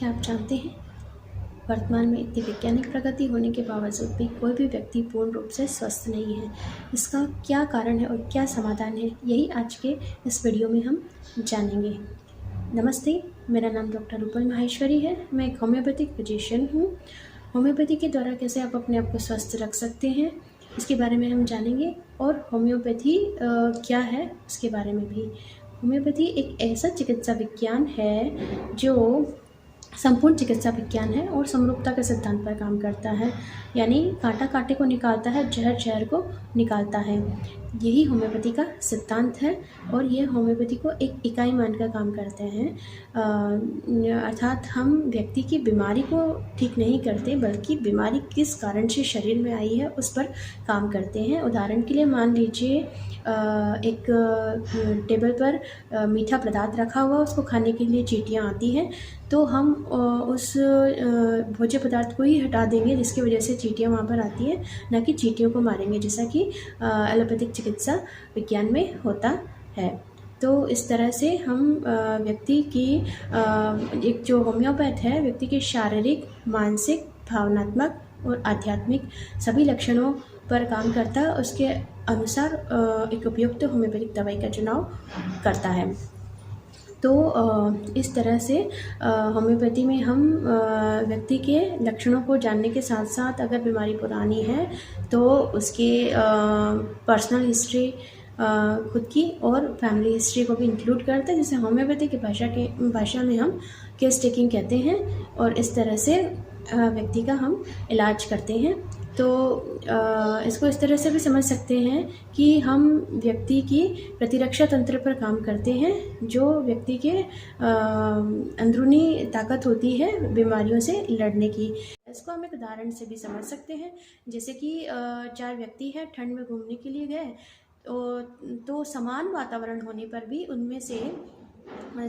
क्या आप जानते हैं, वर्तमान में इतनी वैज्ञानिक प्रगति होने के बावजूद भी कोई भी व्यक्ति पूर्ण रूप से स्वस्थ नहीं है। इसका क्या कारण है और क्या समाधान है, यही आज के इस वीडियो में हम जानेंगे। नमस्ते, मेरा नाम डॉक्टर रूपल माहेश्वरी है। मैं एक होम्योपैथिक फिजिशियन हूँ। होम्योपैथी के द्वारा कैसे आप अपने आप को स्वस्थ रख सकते हैं, इसके बारे में हम जानेंगे। और होम्योपैथी क्या है, उसके बारे में भी। होम्योपैथी एक ऐसा चिकित्सा विज्ञान है जो संपूर्ण चिकित्सा विज्ञान है और समरूपता के सिद्धांत पर काम करता है। यानी कांटा कांटे को निकालता है, जहर जहर को निकालता है। यही होम्योपैथी का सिद्धांत है और ये होम्योपैथी को एक इकाई मानकर काम करते हैं। अर्थात हम व्यक्ति की बीमारी को ठीक नहीं करते, बल्कि बीमारी किस कारण से शरीर में आई है उस पर काम करते हैं। उदाहरण के लिए मान लीजिए एक टेबल पर मीठा पदार्थ रखा हुआ, उसको खाने के लिए चींटियाँ आती हैं, तो हम उस भोज्य पदार्थ को ही हटा देंगे जिसकी वजह से चींटियाँ वहाँ पर आती हैं, ना कि चींटियों को मारेंगे, जैसा कि एलोपैथिक चिकित्सा विज्ञान में होता है। तो इस तरह से हम व्यक्ति की एक जो होम्योपैथ है, व्यक्ति के शारीरिक, मानसिक, भावनात्मक और आध्यात्मिक सभी लक्षणों पर काम करता है। उसके अनुसार एक उपयुक्त होम्योपैथिक दवाई का चुनाव करता है। तो इस तरह से होम्योपैथी में हम व्यक्ति के लक्षणों को जानने के साथ साथ, अगर बीमारी पुरानी है तो उसके पर्सनल हिस्ट्री, खुद की और फैमिली हिस्ट्री को भी इंक्लूड करते हैं, जिसे होम्योपैथी की भाषा में हम केस टेकिंग कहते हैं। और इस तरह से व्यक्ति का हम इलाज करते हैं। तो इसको इस तरह से भी समझ सकते हैं कि हम व्यक्ति की प्रतिरक्षा तंत्र पर काम करते हैं, जो व्यक्ति के अंदरूनी ताकत होती है बीमारियों से लड़ने की। इसको हम एक उदाहरण से भी समझ सकते हैं। जैसे कि 4 व्यक्ति हैं, ठंड में घूमने के लिए गए, तो समान वातावरण होने पर भी उनमें से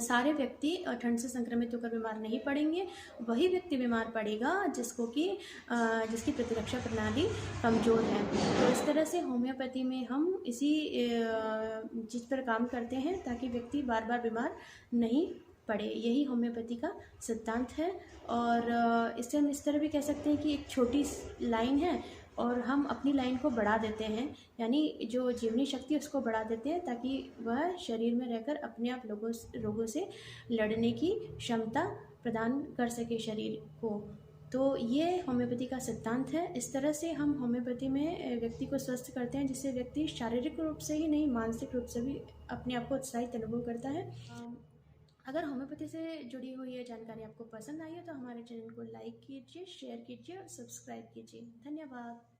सारे व्यक्ति ठंड से संक्रमित होकर बीमार नहीं पड़ेंगे। वही व्यक्ति बीमार पड़ेगा जिसकी प्रतिरक्षा प्रणाली कमज़ोर है। तो इस तरह से होम्योपैथी में हम इसी चीज़ पर काम करते हैं ताकि व्यक्ति बार बार बीमार नहीं पड़े। यही होम्योपैथी का सिद्धांत है। और इससे हम इस तरह भी कह सकते हैं कि एक छोटी लाइन है और हम अपनी लाइन को बढ़ा देते हैं, यानी जो जीवनी शक्ति है उसको बढ़ा देते हैं, ताकि वह शरीर में रहकर अपने आप रोगों से लड़ने की क्षमता प्रदान कर सके शरीर को। तो ये होम्योपैथी का सिद्धांत है। इस तरह से हम होम्योपैथी में व्यक्ति को स्वस्थ करते हैं, जिससे व्यक्ति शारीरिक रूप से ही नहीं, मानसिक रूप से भी अपने आप को उत्साहित अनुभव करता है। अगर होम्योपैथी से जुड़ी हुई ये जानकारी आपको पसंद आई है तो हमारे चैनल को लाइक कीजिए, शेयर कीजिए और सब्सक्राइब कीजिए। धन्यवाद।